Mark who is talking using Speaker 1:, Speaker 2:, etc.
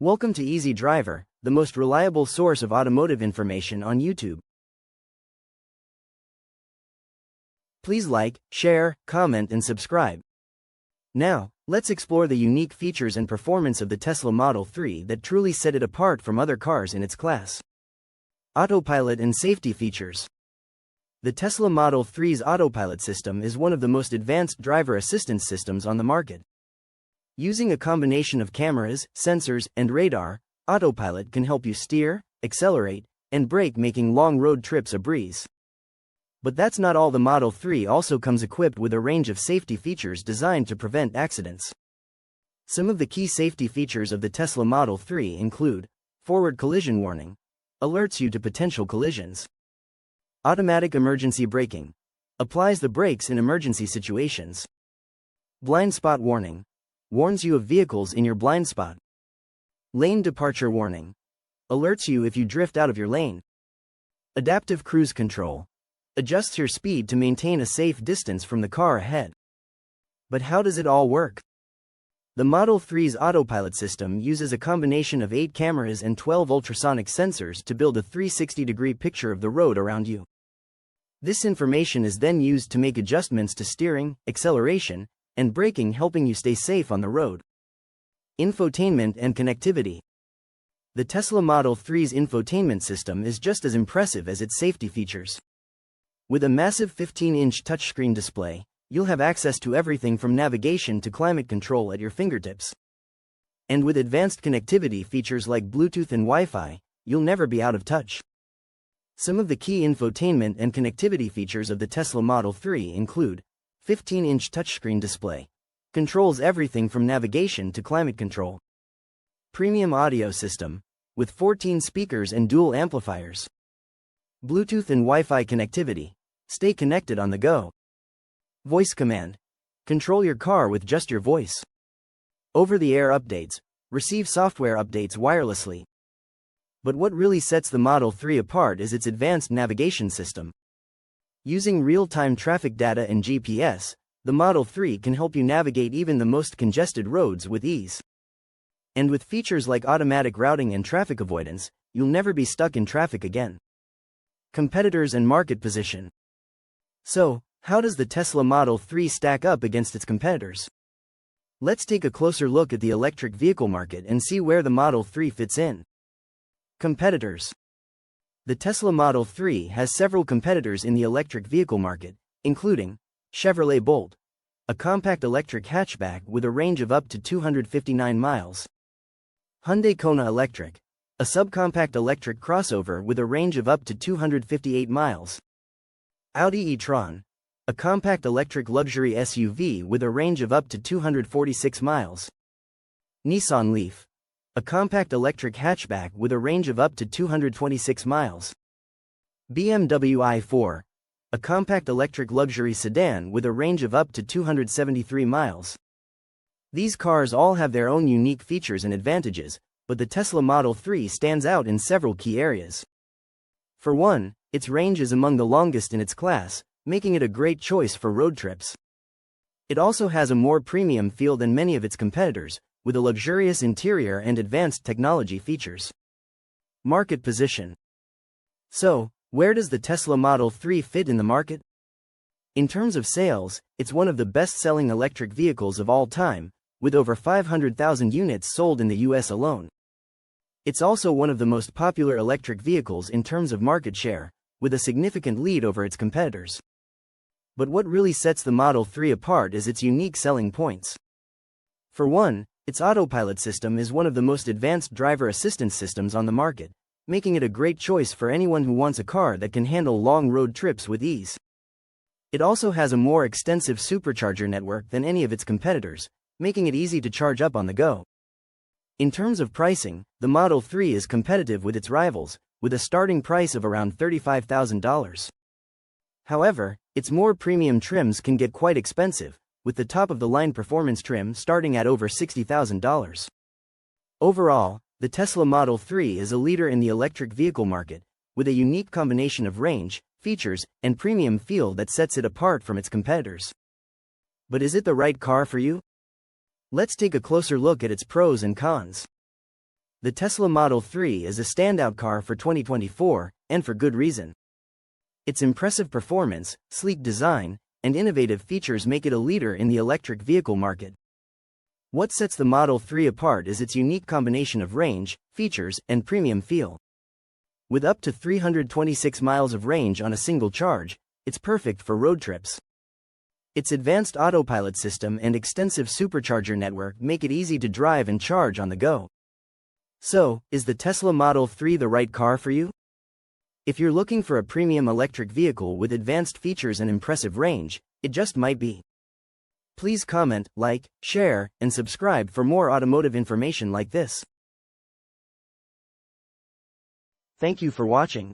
Speaker 1: Welcome to Easy Driver, the most reliable source of automotive information on YouTube. Please like, share, comment and subscribe. Now, let's explore the unique features and performance of the Tesla Model 3 that truly set it apart from other cars in its class. Autopilot and safety features. The Tesla Model 3's Autopilot system is one of the most advanced driver assistance systems on the market. Using a combination of cameras, sensors, and radar, Autopilot can help you steer, accelerate, and brake, making long road trips a breeze. But that's not all. The Model 3 also comes equipped with a range of safety features designed to prevent accidents. Some of the key safety features of the Tesla Model 3 include forward collision warning, alerts you to potential collisions. Automatic emergency braking, applies the brakes in emergency situations. Blind spot warning, warns you of vehicles in your blind spot. Lane departure warning, alerts you if you drift out of your lane. Adaptive cruise control, adjusts your speed to maintain a safe distance from the car ahead. But how does it all work? The Model 3's Autopilot system uses a combination of 8 cameras and 12 ultrasonic sensors to build a 360-degree picture of the road around you. This information is then used to make adjustments to steering, acceleration, and braking, helping you stay safe on the road. Infotainment and connectivity. The Tesla Model 3's infotainment system is just as impressive as its safety features. With a massive 15-inch touchscreen display, you'll have access to everything from navigation to climate control at your fingertips. And with advanced connectivity features like Bluetooth and Wi-Fi, you'll never be out of touch. Some of the key infotainment and connectivity features of the Tesla Model 3 include 15-inch touchscreen display, controls everything from navigation to climate control. Premium audio system, with 14 speakers and dual amplifiers. Bluetooth and Wi-Fi connectivity, stay connected on the go. Voice command, control your car with just your voice. Over-the-air updates, receive software updates wirelessly. But what really sets the Model 3 apart is its advanced navigation system. Using real-time traffic data and GPS, the Model 3 can help you navigate even the most congested roads with ease. And with features like automatic routing and traffic avoidance, you'll never be stuck in traffic again. Competitors and market position. So, how does the Tesla Model 3 stack up against its competitors? Let's take a closer look at the electric vehicle market and see where the Model 3 fits in. Competitors. The Tesla Model 3 has several competitors in the electric vehicle market, including Chevrolet Bolt, a compact electric hatchback with a range of up to 259 miles. Hyundai Kona Electric, a subcompact electric crossover with a range of up to 258 miles. Audi e-tron, a compact electric luxury SUV with a range of up to 246 miles. Nissan Leaf, a compact electric hatchback with a range of up to 226 miles. BMW i4, a compact electric luxury sedan with a range of up to 273 miles. These cars all have their own unique features and advantages, but the Tesla Model 3 stands out in several key areas. For one, its range is among the longest in its class, making it a great choice for road trips. It also has a more premium feel than many of its competitors, with a luxurious interior and advanced technology features. Market position. So, where does the Tesla Model 3 fit in the market? In terms of sales, it's one of the best-selling electric vehicles of all time, with over 500,000 units sold in the US alone. It's also one of the most popular electric vehicles in terms of market share, with a significant lead over its competitors. But what really sets the Model 3 apart is its unique selling points. For one, its Autopilot system is one of the most advanced driver assistance systems on the market, making it a great choice for anyone who wants a car that can handle long road trips with ease. It also has a more extensive supercharger network than any of its competitors, making it easy to charge up on the go. In terms of pricing, the Model 3 is competitive with its rivals, with a starting price of around $35,000. However, its more premium trims can get quite expensive, with the top-of-the-line performance trim starting at over $60,000. Overall, the Tesla Model 3 is a leader in the electric vehicle market, with a unique combination of range, features, and premium feel that sets it apart from its competitors. But is it the right car for you? Let's take a closer look at its pros and cons. The Tesla Model 3 is a standout car for 2024, and for good reason. Its impressive performance, sleek design, and innovative features make it a leader in the electric vehicle market. What sets the Model 3 apart is its unique combination of range, features, and premium feel. With up to 326 miles of range on a single charge, it's perfect for road trips. Its advanced autopilot system and extensive supercharger network make it easy to drive and charge on the go. So, is the Tesla Model 3 the right car for you? If you're looking for a premium electric vehicle with advanced features and impressive range, it just might be. Please comment, like, share, and subscribe for more automotive information like this. Thank you for watching.